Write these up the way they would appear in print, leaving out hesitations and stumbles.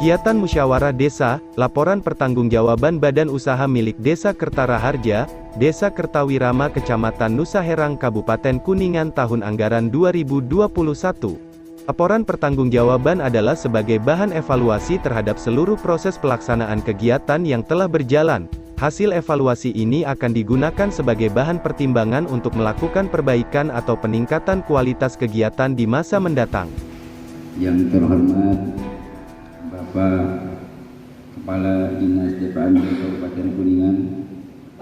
Kegiatan Musyawarah Desa, Laporan Pertanggungjawaban Badan Usaha milik Desa Kertaraharja, Desa Kertawirama Kecamatan Nusa Herang Kabupaten Kuningan tahun anggaran 2021. Laporan pertanggungjawaban adalah sebagai bahan evaluasi terhadap seluruh proses pelaksanaan kegiatan yang telah berjalan. Hasil evaluasi ini akan digunakan sebagai bahan pertimbangan untuk melakukan perbaikan atau peningkatan kualitas kegiatan di masa mendatang. Yang terhormat Bapak Kepala Dinas DPAMD Kabupaten Kuningan,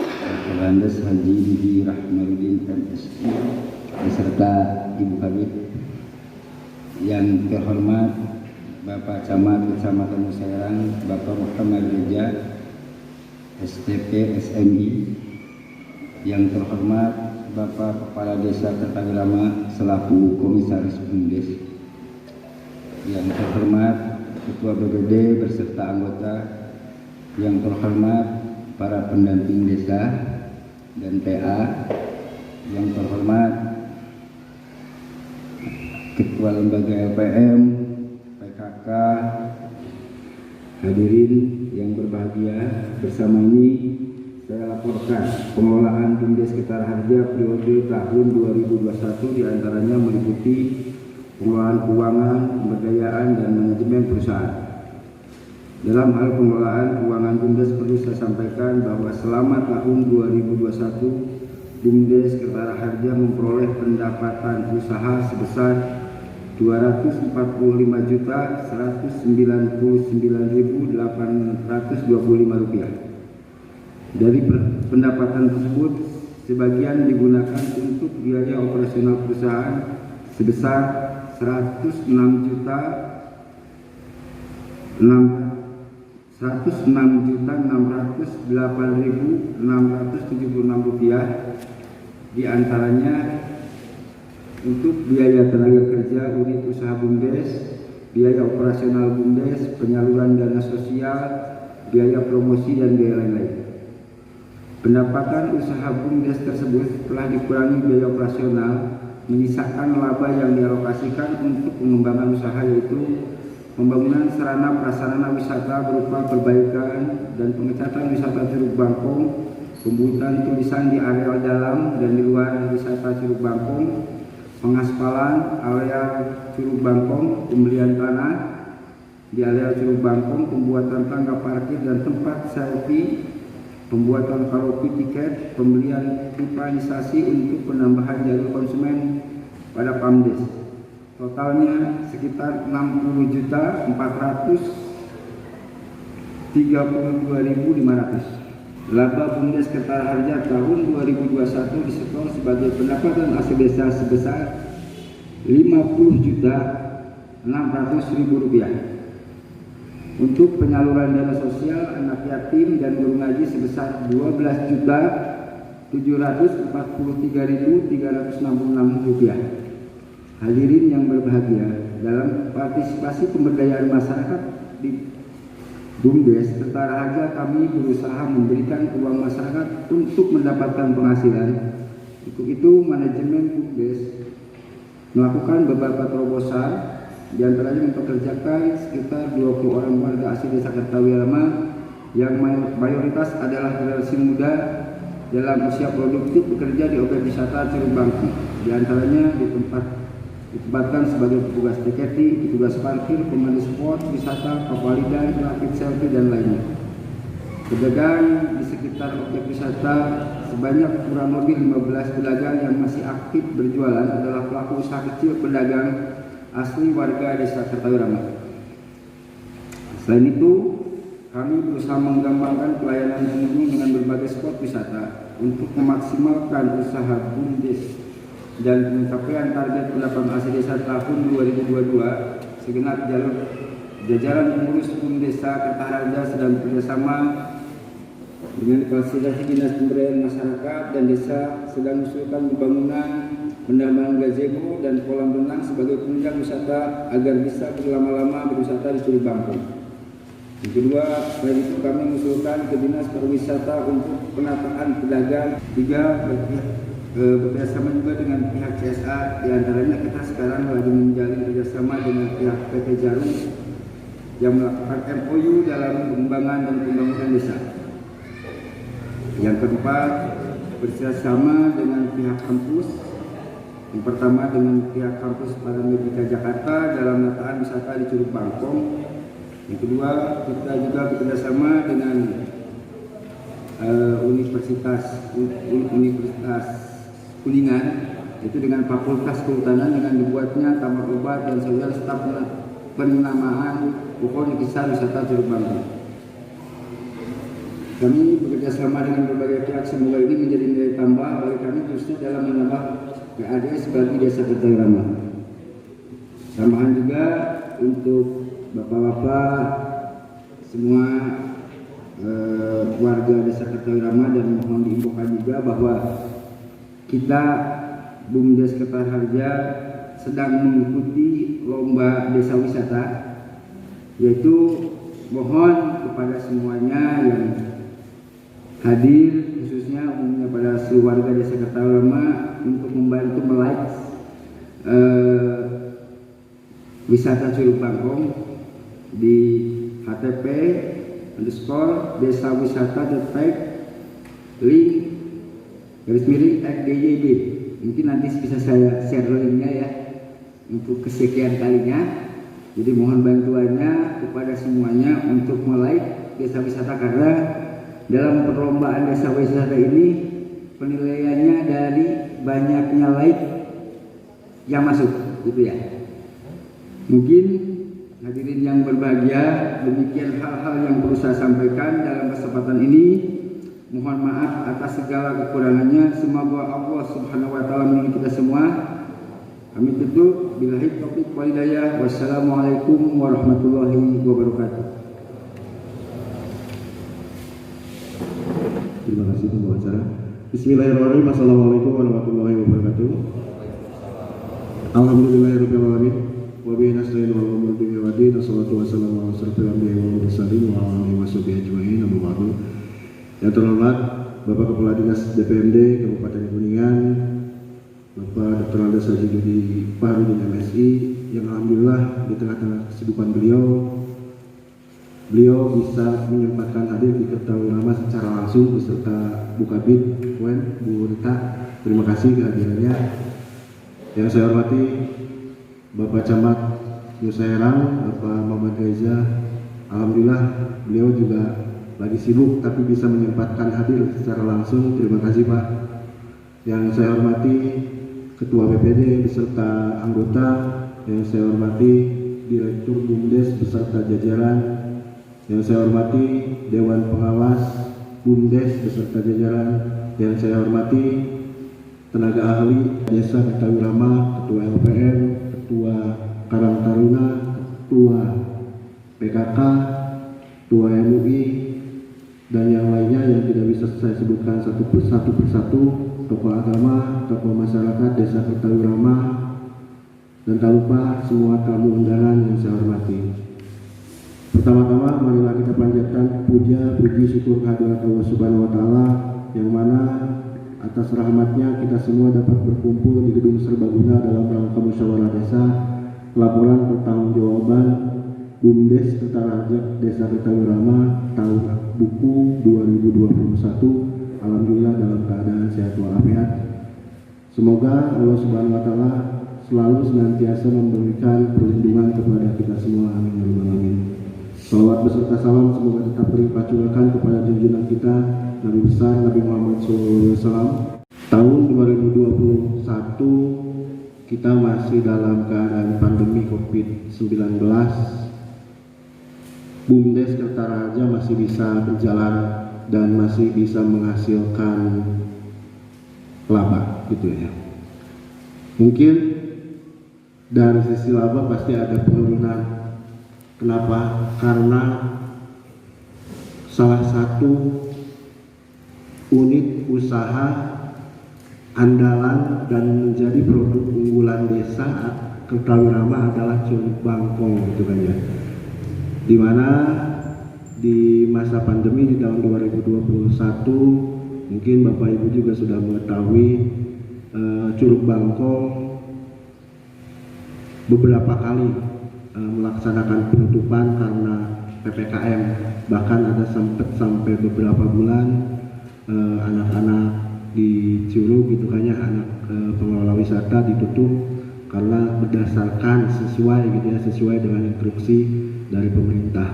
Komandan Haji Budi Rahmarudin MSI, beserta Ibu Habib. Yang terhormat Bapak Camat Kecamatan Nusa Herang, Bapak Muhammad Reja, STP SMI. Yang terhormat Bapak Kepala Desa Kertawirama selaku Komisaris BUMDes. Yang terhormat Ketua BPD beserta anggota. Yang terhormat para pendamping desa dan PA. Yang terhormat Ketua Lembaga LPM, PKK, hadirin yang berbahagia, bersama ini saya laporkan pengelolaan BUMDes Kertaraharja periode tahun 2021 diantaranya meliputi pengelolaan keuangan, pemberdayaan, dan manajemen perusahaan. Dalam hal pengelolaan keuangan BUMDes perlu saya sampaikan bahwa selama tahun 2021 BUMDes Kertaraharja memperoleh pendapatan usaha sebesar Rp249.199.825. Dari pendapatan tersebut, sebagian digunakan untuk biaya operasional perusahaan sebesar Rp106.608.676, di antaranya untuk biaya tenaga kerja unit usaha BUMDes, biaya operasional BUMDes, penyaluran dana sosial, biaya promosi, dan biaya lain-lain. Pendapatan usaha BUMDes tersebut telah dikurangi biaya operasional, menyisakan laba yang dialokasikan untuk pengembangan usaha, yaitu pembangunan sarana prasarana wisata berupa perbaikan dan pengecatan wisata Curug Bangkong, pembuatan tulisan di areal dalam dan di luar wisata Curug Bangkong, pengaspalan areal Curug Bangkong, pembelian tanah di areal Curug Bangkong, pembuatan tangga parkir dan tempat selfie, pembuatan karaoke tiket, pembelian pipanisasi untuk penambahan jalur konsumen pada PAMDes. Totalnya sekitar Rp60.432.500. Laba BUMDes Kertaraharja tahun 2021 disetor sebagai pendapatan asli desa sebesar Rp50.600.000. Untuk penyaluran dana sosial anak yatim dan guru ngaji sebesar Rp12.743.366. Hadirin yang berbahagia, dalam partisipasi pemberdayaan masyarakat di BUMDes Kertaraharja, kami berusaha memberikan uang masyarakat untuk mendapatkan penghasilan. Untuk itu, manajemen BUMDes melakukan beberapa terobosan, di antaranya mempekerjakan sekitar 20 orang warga asli Desa Kertawirama yang mayoritas adalah generasi muda dalam usia produktif bekerja di objek wisata Curug Bangkong. Di antaranya ditempatkan sebagai petugas tiketing, petugas parkir, pemandu spot, wisata, papalidan, rakit selfie, dan lainnya. Pedagang di sekitar objek wisata sebanyak kurang lebih 15 pedagang yang masih aktif berjualan adalah pelaku usaha kecil pedagang asli warga Desa Kertawirama. Selain itu, kami berusaha mengembangkan pelayanan pengunjung dengan berbagai spot wisata untuk memaksimalkan usaha BUMDes dan pencapaian target pendapatan asli desa tahun 2022. Segenap jajaran pengurus BUMDesa Kertaraharja sedang bekerjasama dengan fasilitasi dinas pemberdayaan masyarakat dan desa sedang mengusulkan pembangunan penambahan gazebo dan kolam renang sebagai penunjang wisata agar bisa berlama-lama berwisata di Curug Bangkong. Yang kedua, selain itu kami mengusulkan ke Dinas Pariwisata untuk penataan pedagang. Tiga, bekerjasama juga dengan pihak CSA. Di antaranya kita sekarang lagi menjalin kerjasama dengan pihak PT Jarum yang melakukan MOU dalam pengembangan dan pembangunan desa. Yang keempat, bekerjasama dengan pihak kampus. Yang pertama dengan pihak kampus Paramedika Jakarta dalam penataan wisata di Curug Bangkong. Yang kedua, kita juga bekerjasama dengan Universitas Kuningan, itu dengan Fakultas Kehutanan dengan dibuatnya taman obat dan saudara staf penamaan pokok kisah wisata Curug Bangkong. Kami bekerjasama dengan berbagai pihak, semoga ini menjadi nilai tambah bagi kami khususnya dalam menambah PADS bagi Desa Kertawirama. Tambahan juga untuk bapak-bapak semua warga Desa Kertawirama, dan mohon diinfokan juga bahwa kita BUMDes Kertaharja sedang mengikuti lomba desa wisata, yaitu mohon kepada semuanya yang hadir, khususnya umumnya pada seluruh warga Desa Kertawirama untuk membantu melike wisata Curug Bangkong di HTP _desa wisata.tag link _DYB. Mungkin nanti bisa saya share linknya ya untuk kesekian kalinya. Jadi mohon bantuannya kepada semuanya untuk melike desa wisata, karena dalam perlombaan desa wisata ini penilaiannya dari banyaknya like yang masuk, gitu ya. Mungkin hadirin yang berbahagia, demikian hal-hal yang perlu saya sampaikan dalam kesempatan ini. Mohon maaf atas segala kekurangannya. Semoga Allah Subhanahu wa taala melindungi kita semua. Kami tutup billahi taufiq wal hidayah. Wassalamualaikum warahmatullahi wabarakatuh. Terima kasih pembawa acara. Bismillahirrahmanirrahim. Assalamualaikum warahmatullahi wabarakatuh. Alhamdulillahirabbil alamin. Wa bihi nasta'inu ala umuri dunya wa din. Wassalatu wassalamu ala asyrofil anbiya'i wal mursalin wa ala alihi washabihi ajmain. Amma ba'du. Yang terhormat Bapak Kepala Dinas DPMD Kabupaten Kuningan, Bapak Dr. Andes Haji Dudi Fahrudin MSI, yang alhamdulillah di tengah-tengah kesibukan beliau bisa menyempatkan hadir di Kertawirama secara langsung beserta Bu Kabid, Bu Rita. Terima kasih kehadirannya. Yang saya hormati Bapak Camat Nusa Herang, Bapak Muhammad Reza. Alhamdulillah beliau juga lagi sibuk tapi bisa menyempatkan hadir secara langsung. Terima kasih Pak. Yang saya hormati Ketua BPD beserta anggota, yang saya hormati Direktur BUMDes beserta jajaran, yang saya hormati Dewan Pengawas BUMDes beserta jajaran, yang saya hormati tenaga ahli Desa Kertawirama, Ketua LPM, Ketua Karang Taruna, Ketua PKK, Ketua MUI, dan yang lainnya yang tidak bisa saya sebutkan satu persatu, tokoh agama, tokoh masyarakat Desa Kertawirama, dan tak lupa semua tamu undangan yang saya hormati. Pertama-tama marilah kita panjatkan puji syukur kehadirat Allah Subhanahu wa taala, yang mana atas rahmatnya kita semua dapat berkumpul di gedung serbaguna dalam rangka musyawarah desa laporan pertanggungjawaban BUMDes Kertaharja Desa Kertawirama tahun buku 2021. Alhamdulillah dalam keadaan sehat walafiat. Semoga Allah Subhanahu wa taala selalu senantiasa memberikan perlindungan kepada kita semua. Amin ya rabbal alamin. Salawat beserta salam semoga tetap berlimpah curahkan kepada junjungan kita Nabi besar Nabi Muhammad SAW. Tahun 2021 kita masih dalam keadaan pandemi COVID-19. BUMDes Kertaharja masih bisa berjalan dan masih bisa menghasilkan laba, gitu ya. Mungkin dari sisi laba pasti ada penurunan. Kenapa? Karena salah satu unit usaha andalan dan menjadi produk unggulan desa Kertawirama adalah Curug Bangkong, gitu kan ya. Di mana di masa pandemi di tahun 2021 mungkin Bapak Ibu juga sudah mengetahui Curug Bangkong beberapa kali melaksanakan penutupan karena PPKM, bahkan ada sampai beberapa bulan anak-anak di Curug gitu kan ya, anak pengelola wisata ditutup karena berdasarkan sesuai dengan instruksi dari pemerintah.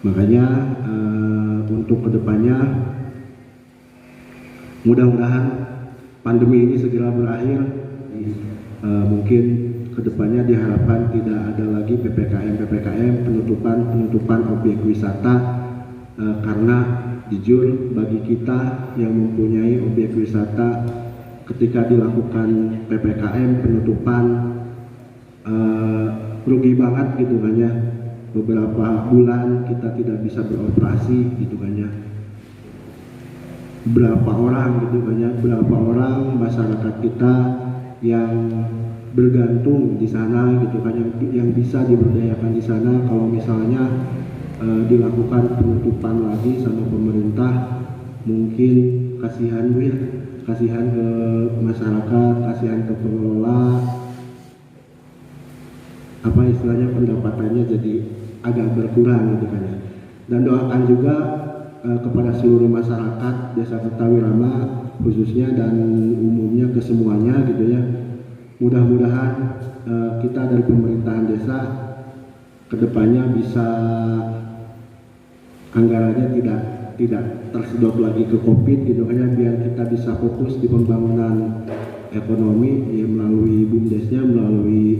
Makanya untuk kedepannya mudah-mudahan pandemi ini segera berakhir. Mungkin kedepannya diharapkan tidak ada lagi PPKM, penutupan objek wisata, karena jujur bagi kita yang mempunyai objek wisata, ketika dilakukan PPKM penutupan rugi banget gitu kan ya. Beberapa bulan kita tidak bisa beroperasi gitu kan ya. Berapa orang masyarakat kita yang bergantung di sana gitu kan, yang bisa diberdayakan di sana. Kalau misalnya dilakukan penutupan lagi sama pemerintah, mungkin kasihan ke masyarakat, kasihan ke pengelola, pendapatannya jadi agak berkurang gitu kan ya. Dan doakan juga kepada seluruh masyarakat Desa Kertawirama khususnya dan umumnya ke semuanya gitu ya. Mudah-mudahan kita dari pemerintahan desa kedepannya bisa anggarannya tidak tersedot lagi ke COVID gitu kan ya, biar kita bisa fokus di pembangunan ekonomi ya, melalui BUMDesnya, melalui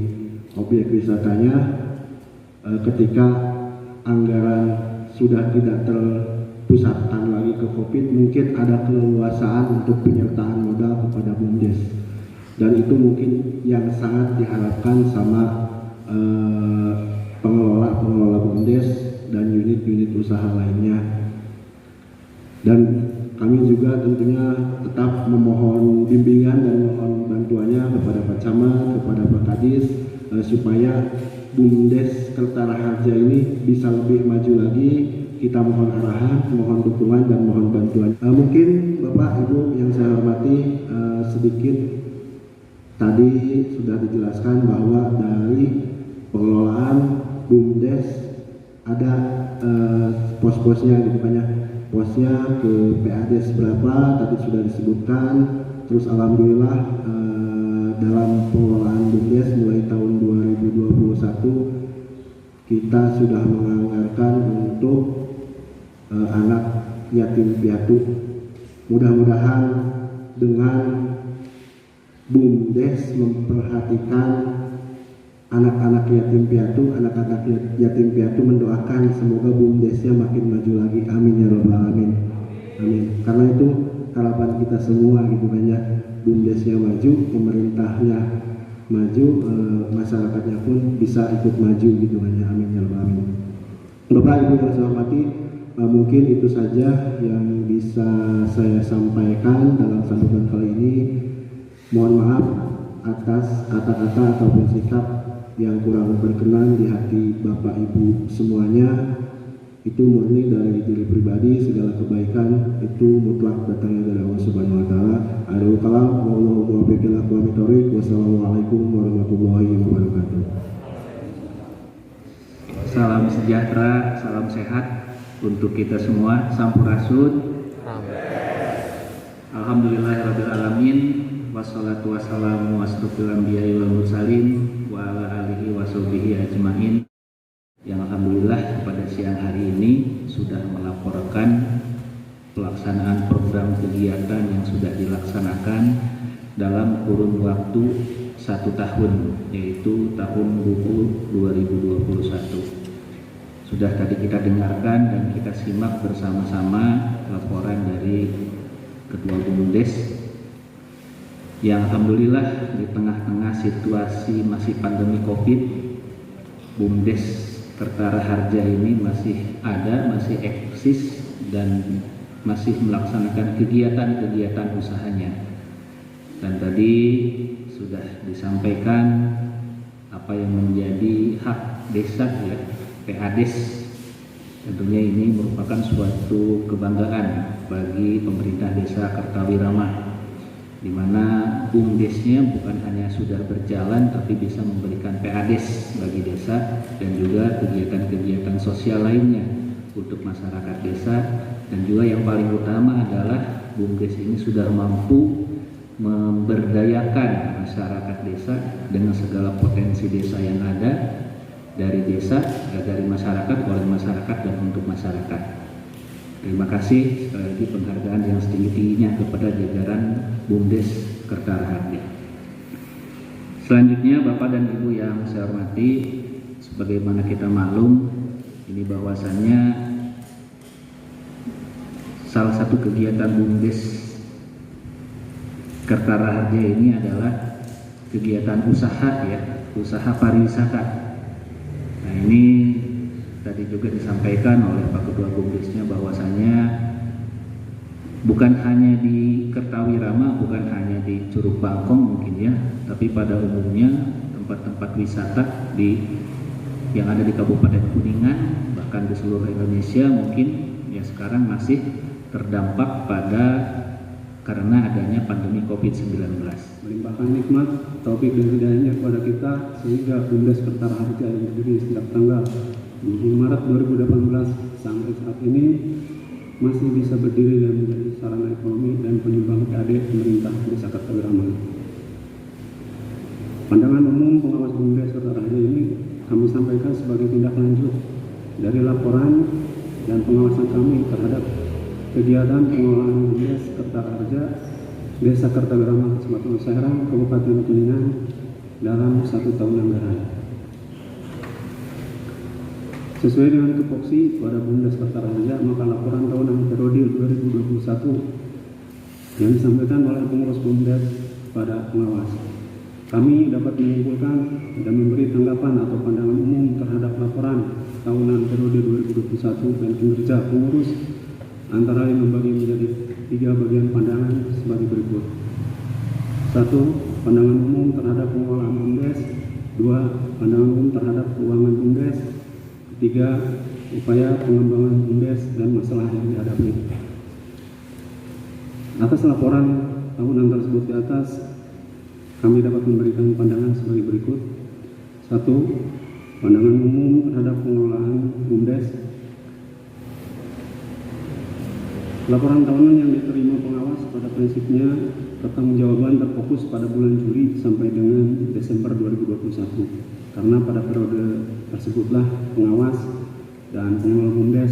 objek wisatanya. Ketika anggaran sudah tidak terpusatkan lagi ke COVID, mungkin ada keleluasaan untuk penyertaan modal kepada BUMDes, dan itu mungkin yang sangat diharapkan sama pengelola BUMDes dan unit-unit usaha lainnya. Dan kami juga tentunya tetap memohon bimbingan dan mohon bantuannya kepada Pak Camat, kepada Pak Kadis, supaya BUMDes Kertaraharja ini bisa lebih maju lagi. Kita mohon arahan, mohon dukungan, dan mohon bantuan. Mungkin Bapak Ibu yang saya hormati, sedikit tadi sudah dijelaskan bahwa dari pengelolaan BUMDes ada pos-posnya gitu kan ya. Posnya ke PADes berapa tadi sudah disebutkan. Terus alhamdulillah dalam pengelolaan BUMDes mulai tahun 2021 kita sudah menganggarkan untuk anak yatim piatu. Mudah-mudahan dengan BUMDes memperhatikan anak-anak yatim piatu, mendoakan semoga BUMDesnya makin maju lagi. Amin ya robbal alamin. Amin. Karena itu harapan kita semua gitu kan ya, BUMDesnya maju, pemerintahnya maju, masyarakatnya pun bisa ikut maju gitu kan ya. Amin ya robbal alamin. Bapak Ibu yang saya hormati, mungkin itu saja yang bisa saya sampaikan dalam sambutan kali ini. Mohon maaf atas kata-kata ataupun sikap yang kurang berkenan di hati Bapak Ibu semuanya. Itu murni dari diri pribadi, segala kebaikan itu mutlak datangnya dari Allah Subhanahu wa taala. Akhirul kalam, wallahu muwaffiq ila aqwamit thoriq. Wassalamualaikum warahmatullahi wabarakatuh. Salam sejahtera, salam sehat untuk kita semua. Sampurasun. Alhamdulillahirabbil alamin. Wassalatu wassalamu asrofil anbiya'i wal mursalin wa ala alihi wa sahbihi ajmain. Yang alhamdulillah pada siang hari ini sudah melaporkan pelaksanaan program kegiatan yang sudah dilaksanakan dalam kurun waktu 1 tahun, yaitu tahun buku 2021. Sudah tadi kita dengarkan dan kita simak bersama-sama laporan dari Ketua BUMDes yang alhamdulillah di tengah-tengah situasi masih pandemi COVID, BUMDes Kertaraharja ini masih ada, masih eksis, dan masih melaksanakan kegiatan-kegiatan usahanya. Dan tadi sudah disampaikan apa yang menjadi hak desa ya, PADes. Tentunya ini merupakan suatu kebanggaan bagi pemerintah desa Kertawirama. di mana BUMDesnya bukan hanya sudah berjalan tapi bisa memberikan PADes bagi desa dan juga kegiatan-kegiatan sosial lainnya untuk masyarakat desa, dan juga yang paling utama adalah BUMDes ini sudah mampu memberdayakan masyarakat desa dengan segala potensi desa yang ada, dari desa, dari masyarakat, oleh masyarakat, dan untuk masyarakat. Terima kasih sekali lagi penghargaan yang setinggi-tingginya kepada jajaran BUMDes Kertaraharja. Selanjutnya Bapak dan Ibu yang saya hormati, sebagaimana kita maklum ini bahwasannya salah satu kegiatan BUMDes Kertaraharja ini adalah kegiatan usaha, ya, usaha pariwisata. Nah, ini tadi juga disampaikan oleh Pak Ketua BUMDesnya bahwasanya bukan hanya di Kertawirama, bukan hanya di Curug Bangkong mungkin ya, tapi pada umumnya tempat-tempat wisata yang ada di Kabupaten Kuningan, bahkan di seluruh Indonesia mungkin ya sekarang masih terdampak karena adanya pandemi COVID-19. Melimpahkan nikmat, taufik dan hidayahnya kepada kita sehingga BUMDes Kertaraharja yang berdiri sejak tanggal 20 Maret 2018 sampai saat ini masih bisa berdiri dan menjadi sarana ekonomi dan penyumbang PAD pemerintah Desa Kertawirama. Pandangan umum pengawas BUMDes Kertaraharja ini kami sampaikan sebagai tindak lanjut dari laporan dan pengawasan kami terhadap kegiatan pengelolaan BUMDes Kertaraharja Desa Kertawirama, Kecamatan Nusa Herang, Kabupaten Kuningan dalam 1 tahun anggaran. Sesuai dengan tupoksi pada BUMDes Kertaraharja, maka laporan tahunan periode 2021 yang disampaikan oleh pengurus BUMDes pada pengawas, kami dapat menyimpulkan dan memberi tanggapan atau pandangan umum terhadap laporan tahunan periode 2021 dan kinerja pengurus antara lain membagi menjadi 3 bagian pandangan sebagai berikut. 1. Pandangan umum terhadap pengelolaan BUMDes. 2. Pandangan umum terhadap keuangan BUMDes. 3. Upaya pengembangan BUMDes dan masalah yang dihadapi. Atas laporan tahunan tersebut di atas, kami dapat memberikan pandangan sebagai berikut. 1. Pandangan umum terhadap pengelolaan BUMDes. Laporan tahunan yang diterima pengawas pada prinsipnya pertanggungjawaban terfokus pada bulan Juli sampai dengan Desember 2021. Karena pada periode tersebutlah pengawas dan pengelola BUMDes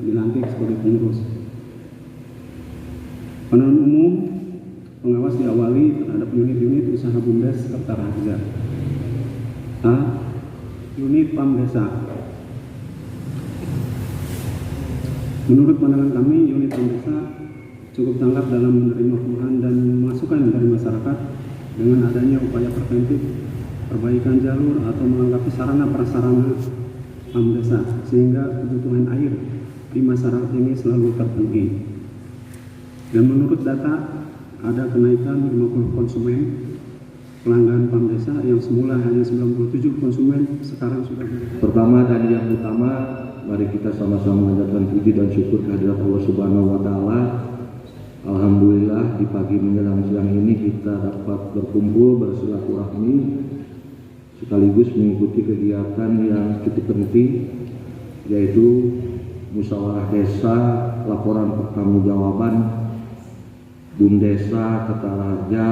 dilantik sebagai pengurus. Pandangan umum pengawas diawali terhadap unit-unit usaha BUMDes Kertaraharja. A. Unit PAM Desa. Menurut pandangan kami, unit PAM Desa cukup tanggap dalam menerima keluhan dan masukan dari masyarakat dengan adanya upaya preventif, perbaikan jalur atau melengkapi sarana prasarana PAM Desa sehingga kebutuhan air di masyarakat ini selalu terpenuhi. Dan menurut data, ada kenaikan 50 konsumen pelanggan PAM Desa yang semula hanya 97 konsumen, sekarang sudah. Pertama dan yang utama, mari kita sama-sama mengucapkan puji dan syukur kehadirat Allah Subhanahu wa Ta'ala. Alhamdulillah di pagi menjelang siang ini kita dapat berkumpul bersilaturahmi sekaligus mengikuti kegiatan yang cukup penting, yaitu musyawarah desa, laporan pertanggungjawaban BUMDesa Kertaraharja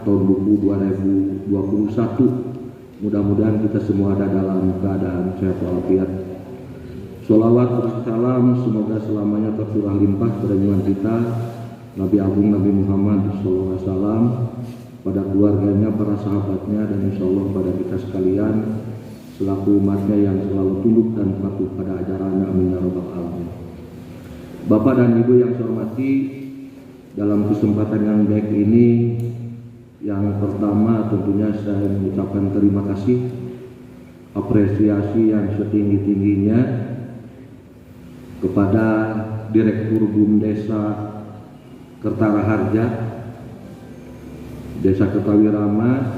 tahun buku 2021. Mudah-mudahan kita semua ada dalam keadaan sehat walafiat. Sholawat wassalam semoga selamanya tercurah limpah pada junjungan kita Nabi Agung Nabi Muhammad SAW, pada keluarganya, para sahabatnya, dan insya Allah pada kita sekalian selaku umatnya yang selalu tunduk dan patuh pada ajarannya. Amin ya rabbal alamin. Bapak dan Ibu yang saya hormati, dalam kesempatan yang baik ini, yang pertama tentunya saya mengucapkan terima kasih, apresiasi yang setinggi-tingginya kepada Direktur BUMDesa Kertaraharja Desa Kertawirama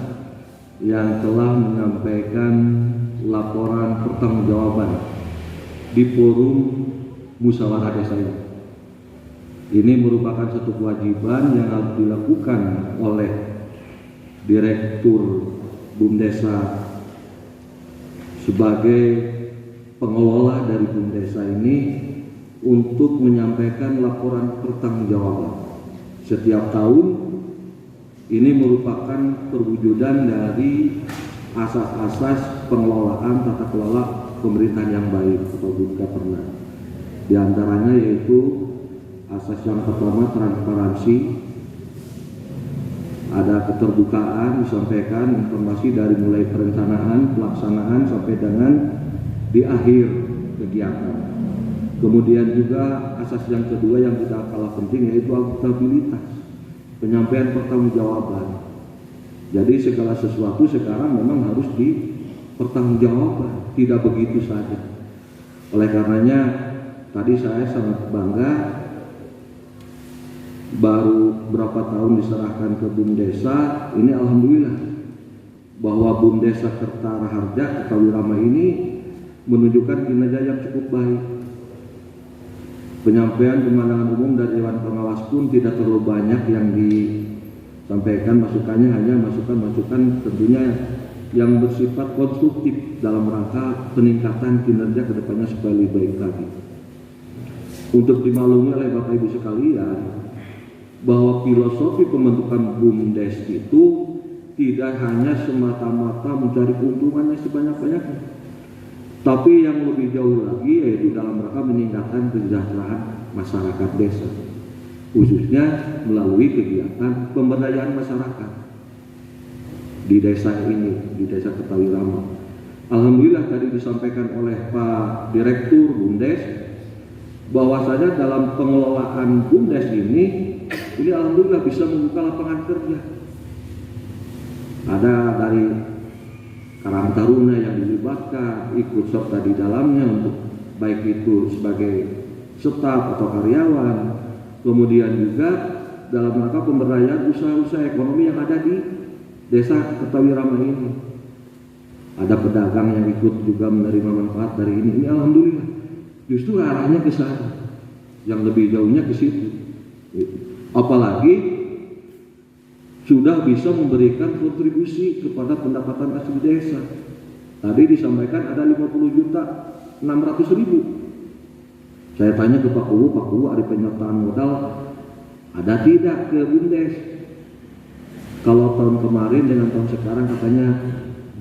yang telah menyampaikan laporan pertanggungjawaban di forum musyawarah desa ini. Ini merupakan satu kewajiban yang harus dilakukan oleh Direktur BUMDESA sebagai pengelola dari BUMDESA ini untuk menyampaikan laporan pertanggungjawaban setiap tahun. Ini merupakan perwujudan dari asas-asas pengelolaan tata kelola pemerintahan yang baik atau good governance. Di antaranya yaitu asas yang pertama transparansi, ada keterbukaan, disampaikan informasi dari mulai perencanaan, pelaksanaan sampai dengan di akhir kegiatan. Kemudian juga asas yang kedua yang tidak kalah penting yaitu akuntabilitas, penyampaian pertanggungjawaban. Jadi segala sesuatu sekarang memang harus dipertanggungjawabkan, tidak begitu saja. Oleh karenanya tadi saya sangat bangga baru berapa tahun diserahkan ke BUMDESA, ini alhamdulillah bahwa BUMDESA Kertaraharja Kertawirama ini menunjukkan kinerja yang cukup baik. Penyampaian pemandangan umum dari Dewan Pengawas pun tidak terlalu banyak yang disampaikan, masukannya hanya masukan-masukan tentunya yang bersifat konstruktif dalam rangka peningkatan kinerja kedepannya supaya lebih baik lagi. Untuk dimaklumi oleh Bapak Ibu sekalian, bahwa filosofi pembentukan BUMDES itu tidak hanya semata-mata mencari keuntungan yang sebanyak-banyaknya, tapi yang lebih jauh lagi yaitu dalam rangka meningkatkan kesejahteraan masyarakat desa, khususnya melalui kegiatan pemberdayaan masyarakat di desa ini, di desa Kertawirama. Alhamdulillah tadi disampaikan oleh Pak Direktur BUMDES bahwasanya dalam pengelolaan BUMDES ini alhamdulillah bisa membuka lapangan kerja. Ada dari Karang Taruna yang dilibatkan ikut serta di dalamnya untuk baik itu sebagai staf atau karyawan, kemudian juga dalam rangka pemberdayaan usaha-usaha ekonomi yang ada di desa Kertawirama ini. Ada pedagang yang ikut juga menerima manfaat dari ini. Ini alhamdulillah. Justru arahnya ke sana, yang lebih jauhnya ke situ. Apalagi sudah bisa memberikan kontribusi kepada pendapatan asli desa. Tadi disampaikan ada 50.600.000. Saya tanya ke Pak Kuwu ada penyertaan modal ada tidak ke BUMDES? Kalau tahun kemarin dengan tahun sekarang katanya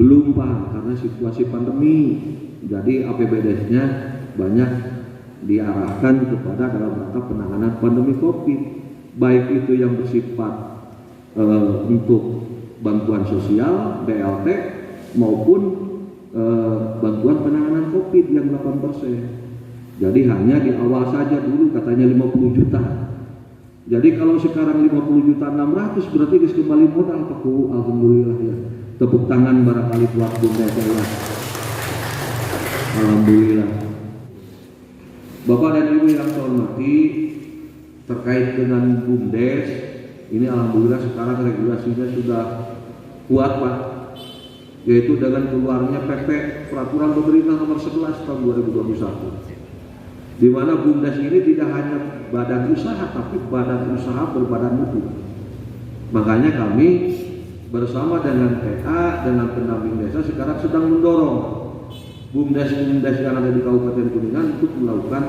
belum Pak, karena situasi pandemi. Jadi APBDes-nya banyak diarahkan kepada dalam rangka penanganan pandemi COVID, baik itu yang bersifat untuk bantuan sosial BLT maupun bantuan penanganan COVID yang 8%. Jadi hanya di awal saja dulu katanya 50 juta. Jadi kalau sekarang 50.600.000 berarti kembali modal Pak Kuwu. Alhamdulillah ya. Tepuk tangan barangkali buat BUMDES ya. Alhamdulillah. Bapak dan Ibu yang saya hormati, terkait dengan BUMDES ini alhamdulillah sekarang regulasinya sudah kuat Pak, yaitu dengan keluarnya PP Peraturan Pemerintah Nomor 11 Tahun 2021, di mana BUMDES ini tidak hanya badan usaha tapi badan usaha berbadan hukum. Makanya kami bersama dengan PA dengan pendamping desa sekarang sedang mendorong BUMDES yang ada di Kabupaten Kuningan untuk melakukan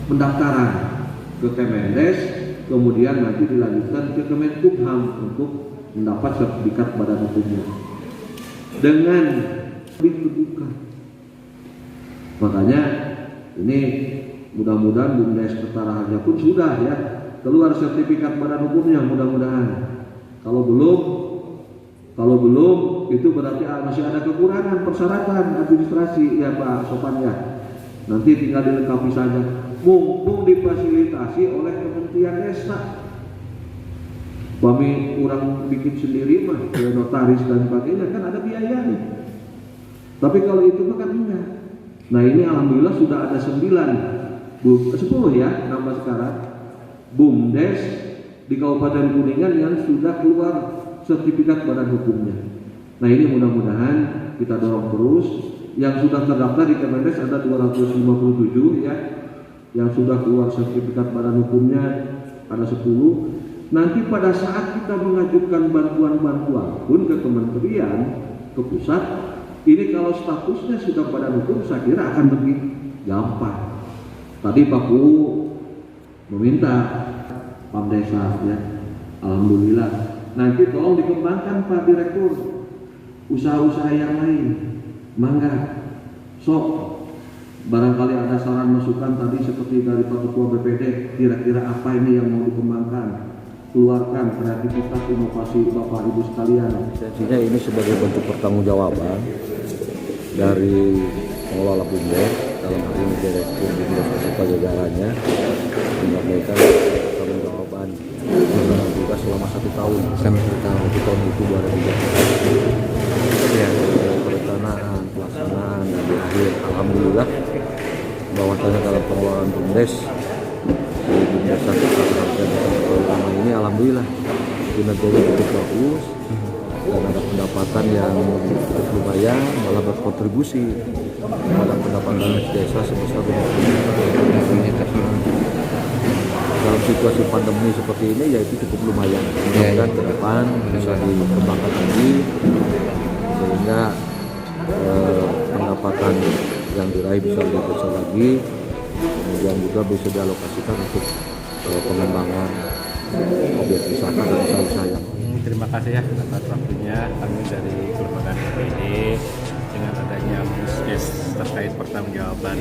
pendaftaran ke Kemendes, kemudian nanti dilanjutkan ke Kemenkumham untuk mendapat sertifikat badan hukumnya dengan lebih terbuka. Makanya ini mudah-mudahan BUMDES Kertaraharja pun sudah ya keluar sertifikat badan hukumnya, mudah-mudahan. Kalau belum itu berarti masih ada kekurangan persyaratan administrasi ya Pak Sopan ya. Nanti tinggal dilengkapi saja. Mumpung difasilitasi oleh Kementerian Desa. Kami kurang bikin sendiri mah, ya notaris dan sebagainya kan ada biayanya. Tapi kalau itu kan enggak. Nah ini alhamdulillah sudah ada 10 ya nama sekarang BUMDES di Kabupaten Kuningan yang sudah keluar sertifikat badan hukumnya. Nah ini mudah-mudahan kita dorong terus. Yang sudah terdaftar di Kemendes ada 257 ya, yang sudah keluar sertifikat badan hukumnya ada 10. Nanti pada saat kita mengajukan bantuan-bantuan pun ke kementerian, ke pusat, ini kalau statusnya sudah badan hukum, saya kira akan lebih gampang. Tadi Pak Bu meminta Pam Desa ya, alhamdulillah. Nanti tolong dikembangkan Pak Direktur, usaha-usaha yang lain, mangga, sok. Barangkali ada saran masukan tadi seperti dari Pak Ketua BPD, kira-kira apa ini yang mau dikembangkan, keluarkan kreativitas inovasi Bapak Ibu sekalian. Intinya ini sebagai bentuk pertanggungjawaban dari pengelola BUMDes, dalam hal ini Direktur BUMDes beserta jajarannya, menyampaikan pertanggungjawaban juga selama 1 tahun. Selama 1 tahun. Itu tahun itu 2020. Ya, perencanaan, pelaksanaan, dan di akhir alhamdulillah bahwasanya dalam pengelolaan BUMDes di BUMDes 1 Kertaharja ini alhamdulillah kinerjanya cukup bagus dan ada pendapatan yang cukup lumayan, malah berkontribusi pada pendapatan desa sebesar 50 juta. Dalam situasi pandemi seperti ini ya itu cukup lumayan. Mudah-mudahan ke depan bisa dikembangkan lagi sehingga pendapatan yang diraih bisa lebih besar lagi, kemudian juga bisa dialokasikan untuk pengembangan objek wisata dan usaha-usaha yang Terima kasih ya atas waktunya kami dari Kelembagaan BPD dengan adanya BUMDes terkait pertanggungjawaban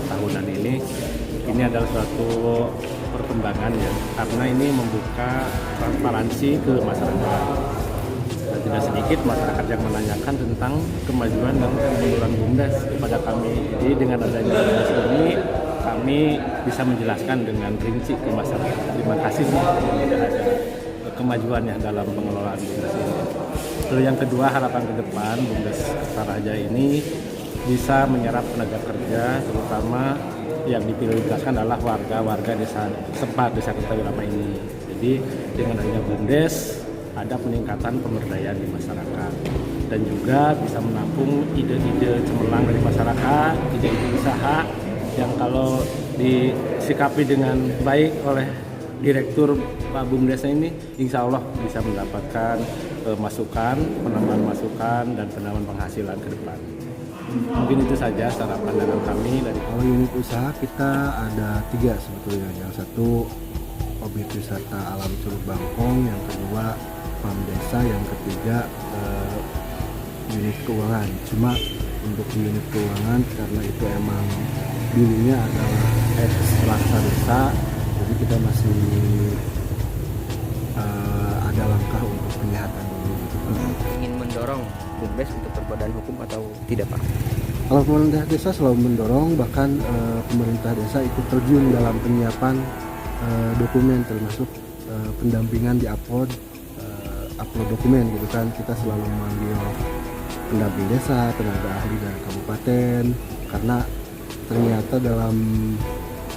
tahunan ini adalah suatu perkembangan ya, karena ini membuka transparansi ke masyarakat. Dan tidak sedikit masyarakat yang menanyakan tentang kemajuan dan kemunduran BUMDes kepada kami. Jadi dengan adanya BUMDes ini kami bisa menjelaskan dengan rinci ke masyarakat. Terima kasih ada kemajuannya dalam pengelolaan BUMDes ini. Lalu yang kedua, harapan ke depan BUMDes Kertaharja ini bisa menyerap tenaga kerja, terutama yang diprioritaskan adalah warga-warga desa setempat desa Kertawirama ini. Jadi dengan adanya BUMDes ada peningkatan pemberdayaan di masyarakat dan juga bisa menampung ide-ide cemerlang dari masyarakat, ide-ide usaha yang kalau disikapi dengan baik oleh Direktur Pak BUMDes ini, insya Allah bisa mendapatkan masukan, penambahan masukan dan penambahan penghasilan ke depan. Mungkin itu saja saran pandangan kami dari unit usaha kita ada 3 sebetulnya. Yang satu objek wisata alam Curug Bangkong, yang kedua Pam Desa, yang ketiga unit keuangan. Cuma untuk unit keuangan karena itu emang dulunya adalah ex-laksa desa, jadi kita masih ada langkah untuk penyihatan dulu. Ingin mendorong BUMDes untuk berbadan hukum atau tidak, Pak? Kalau pemerintah desa selalu mendorong, bahkan pemerintah desa ikut terjun dalam penyiapan dokumen, termasuk pendampingan di upload dokumen gitu kan. Kita selalu memanggil pendamping desa, tenaga ahli dari kabupaten, karena ternyata dalam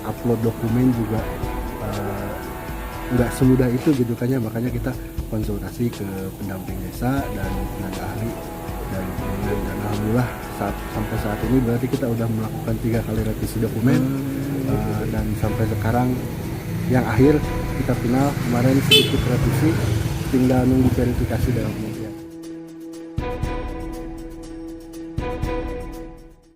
upload dokumen juga nggak semudah itu gitu kan ya, makanya kita konsultasi ke pendamping desa dan tenaga ahli dari dokumen. Dan alhamdulillah sampai saat ini berarti kita udah melakukan 3 kali revisi dokumen dan sampai sekarang yang akhir kita final kemarin sedikit revisi, tinggal nunggu verifikasi dalam